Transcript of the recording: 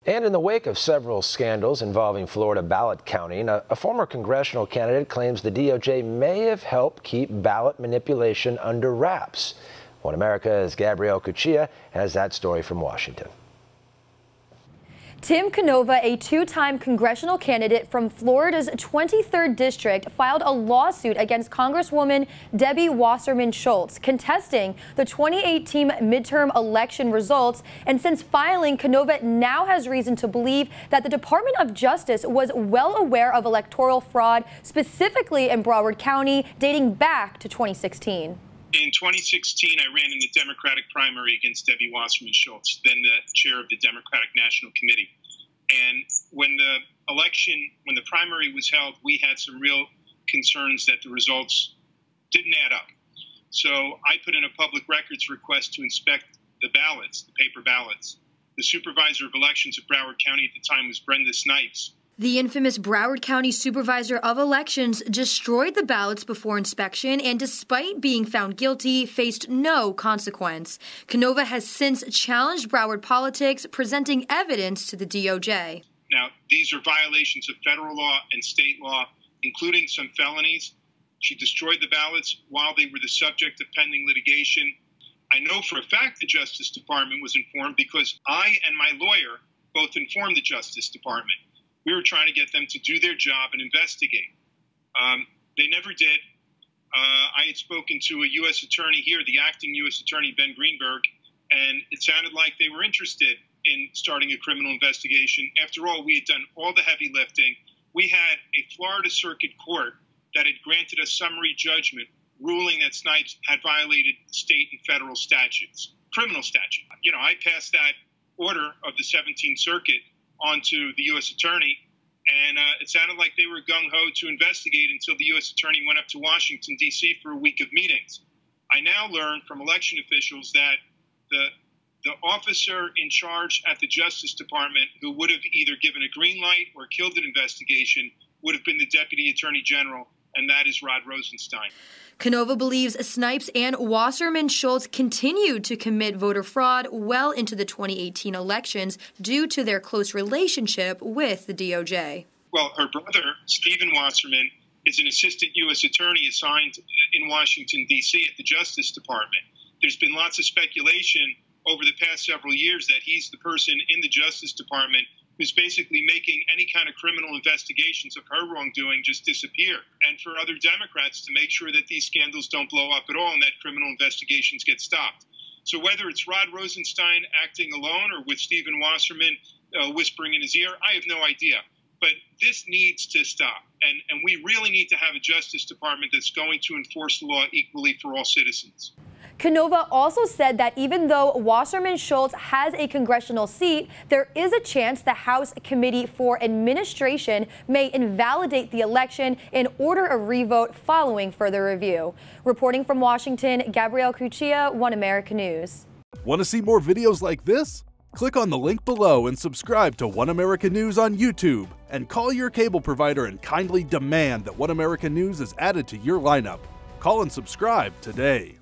And in the wake of several scandals involving Florida ballot counting, a former congressional candidate claims the DOJ may have helped keep ballot manipulation under wraps. One America's Gabrielle Cuccia has that story from Washington. Tim Canova, a two-time congressional candidate from Florida's 23rd District, filed a lawsuit against Congresswoman Debbie Wasserman Schultz, contesting the 2018 midterm election results. And since filing, Canova now has reason to believe that the Department of Justice was well aware of electoral fraud, specifically in Broward County, dating back to 2016. In 2016, I ran in the Democratic primary against Debbie Wasserman Schultz, then the chair of the Democratic National Committee. And when the primary was held, we had some real concerns that the results didn't add up. So I put in a public records request to inspect the ballots, the paper ballots. The supervisor of elections of Broward County at the time was Brenda Snipes. The infamous Broward County Supervisor of Elections destroyed the ballots before inspection and, despite being found guilty, faced no consequence. Canova has since challenged Broward politics, presenting evidence to the DOJ. Now, these are violations of federal law and state law, including some felonies. She destroyed the ballots while they were the subject of pending litigation. I know for a fact the Justice Department was informed because I and my lawyer both informed the Justice Department. We were trying to get them to do their job and investigate. They never did. I had spoken to a U.S. attorney here, the acting U.S. attorney, Ben Greenberg, and it sounded like they were interested in starting a criminal investigation. After all, we had done all the heavy lifting. We had a Florida Circuit Court that had granted a summary judgment ruling that Snipes had violated state and federal statutes, criminal statute. You know, I passed that order of the 17th Circuit onto the U.S. attorney, and it sounded like they were gung-ho to investigate until the U.S. attorney went up to Washington, D.C. for a week of meetings. I now learned from election officials that the officer in charge at the Justice Department who would have either given a green light or killed an investigation would have been the Deputy Attorney General, and that is Rod Rosenstein. Canova believes Snipes and Wasserman Schultz continued to commit voter fraud well into the 2018 elections due to their close relationship with the DOJ. Well, her brother, Stephen Wasserman, is an assistant U.S. attorney assigned in Washington, D.C. at the Justice Department. There's been lots of speculation over the past several years that he's the person in the Justice Department who's basically making any kind of criminal investigations of her wrongdoing just disappear, and for other Democrats to make sure that these scandals don't blow up at all and that criminal investigations get stopped. So whether it's Rod Rosenstein acting alone or with Stephen Wasserman whispering in his ear, I have no idea. But this needs to stop, and we really need to have a Justice Department that's going to enforce the law equally for all citizens. Canova also said that even though Wasserman Schultz has a congressional seat, there is a chance the House Committee for Administration may invalidate the election and order a revote following further review. Reporting from Washington, Gabrielle Cuccia, One America News. Want to see more videos like this? Click on the link below and subscribe to One America News on YouTube. And call your cable provider and kindly demand that One America News is added to your lineup. Call and subscribe today.